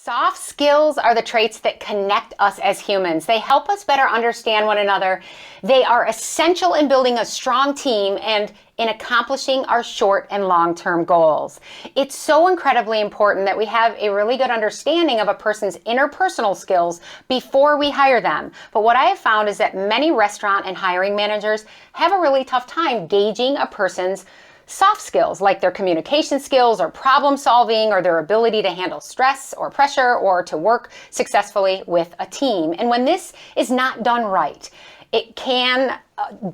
Soft skills are the traits that connect us as humans. They help us better understand one another. They are essential in building a strong team and in accomplishing our short and long-term goals. It's so incredibly important that we have a really good understanding of a person's interpersonal skills before we hire them. But what I have found is that many restaurant and hiring managers have a really tough time gauging a person's soft skills, like their communication skills or problem solving or their ability to handle stress or pressure or to work successfully with a team. And when this is not done right, it can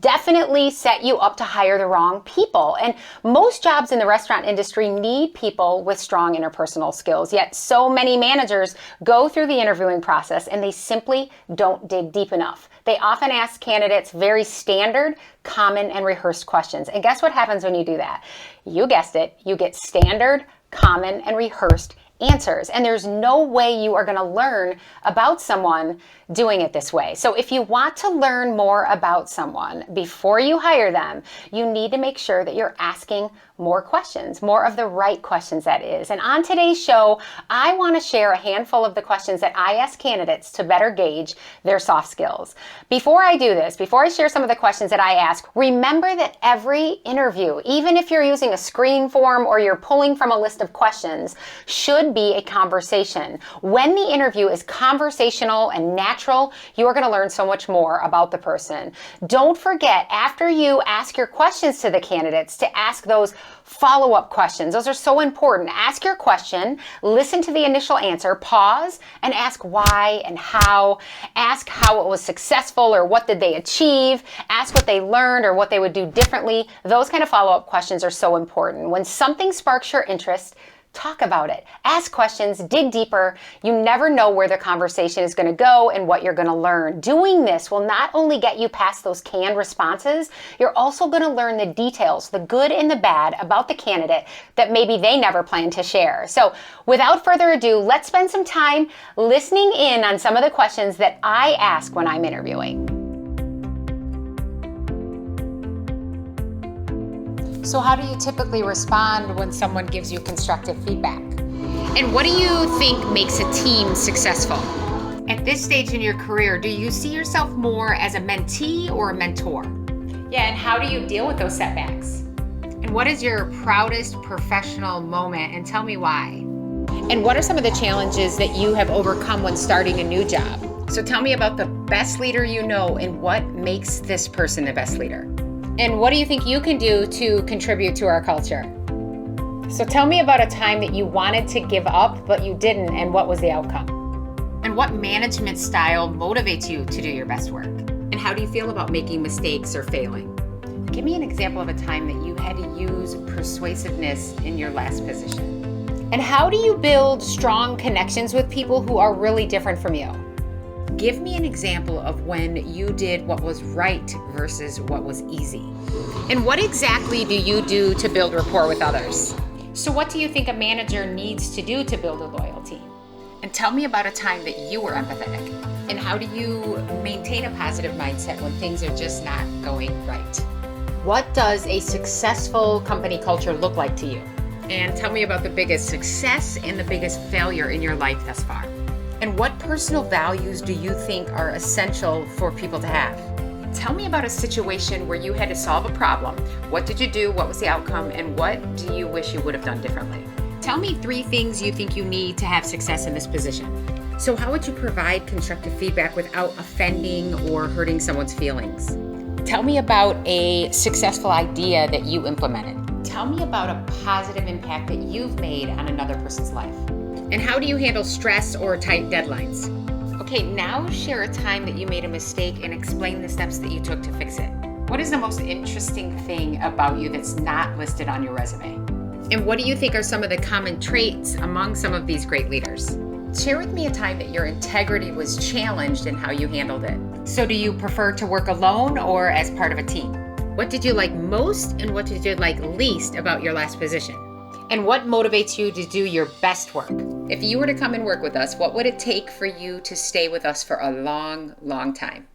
definitely set you up to hire the wrong people. And most jobs in the restaurant industry need people with strong interpersonal skills, yet so many managers go through the interviewing process and they simply don't dig deep enough. They often ask candidates very standard, common, and rehearsed questions. And guess what happens when you do that? You guessed it, you get standard, common, and rehearsed answers. And there's no way you are going to learn about someone doing it this way. So if you want to learn more about someone before you hire them, you need to make sure that you're asking more questions, more of the right questions, that is. And on today's show, I want to share a handful of the questions that I ask candidates to better gauge their soft skills. Before I do this, before I share some of the questions that I ask, remember that every interview, even if you're using a screen form or you're pulling from a list of questions, should be a conversation. When the interview is conversational and natural, you are going to learn so much more about the person. Don't forget, after you ask your questions to the candidates, to ask those follow-up questions. Those are so important. Ask your question, listen to the initial answer, pause, and ask why and how. Ask how it was successful or what did they achieve. Ask what they learned or what they would do differently. Those kind of follow-up questions are so important. When something sparks your interest, talk about it. Ask questions, dig deeper. You never know where the conversation is going to go and what you're going to learn. Doing this will not only get you past those canned responses, you're also going to learn the details, the good and the bad about the candidate that maybe they never planned to share. So without further ado, let's spend some time listening in on some of the questions that I ask when I'm interviewing. So how do you typically respond when someone gives you constructive feedback? And what do you think makes a team successful? At this stage in your career, do you see yourself more as a mentee or a mentor? Yeah, and how do you deal with those setbacks? And what is your proudest professional moment, and tell me why? And what are some of the challenges that you have overcome when starting a new job? So tell me about the best leader you know and what makes this person the best leader. And what do you think you can do to contribute to our culture? So tell me about a time that you wanted to give up, but you didn't, and what was the outcome? And what management style motivates you to do your best work? And how do you feel about making mistakes or failing? Give me an example of a time that you had to use persuasiveness in your last position. And how do you build strong connections with people who are really different from you? Give me an example of when you did what was right versus what was easy. And what exactly do you do to build rapport with others? So what do you think a manager needs to do to build a loyal team? And tell me about a time that you were empathetic. And how do you maintain a positive mindset when things are just not going right? What does a successful company culture look like to you? And tell me about the biggest success and the biggest failure in your life thus far. And what personal values do you think are essential for people to have? Tell me about a situation where you had to solve a problem. What did you do? What was the outcome? And what do you wish you would have done differently? Tell me 3 things you think you need to have success in this position. So how would you provide constructive feedback without offending or hurting someone's feelings? Tell me about a successful idea that you implemented. Tell me about a positive impact that you've made on another person's life. And how do you handle stress or tight deadlines? Okay, now share a time that you made a mistake and explain the steps that you took to fix it. What is the most interesting thing about you that's not listed on your resume? And what do you think are some of the common traits among some of these great leaders? Share with me a time that your integrity was challenged and how you handled it. So do you prefer to work alone or as part of a team? What did you like most and what did you like least about your last position? And what motivates you to do your best work? If you were to come and work with us, what would it take for you to stay with us for a long, long time?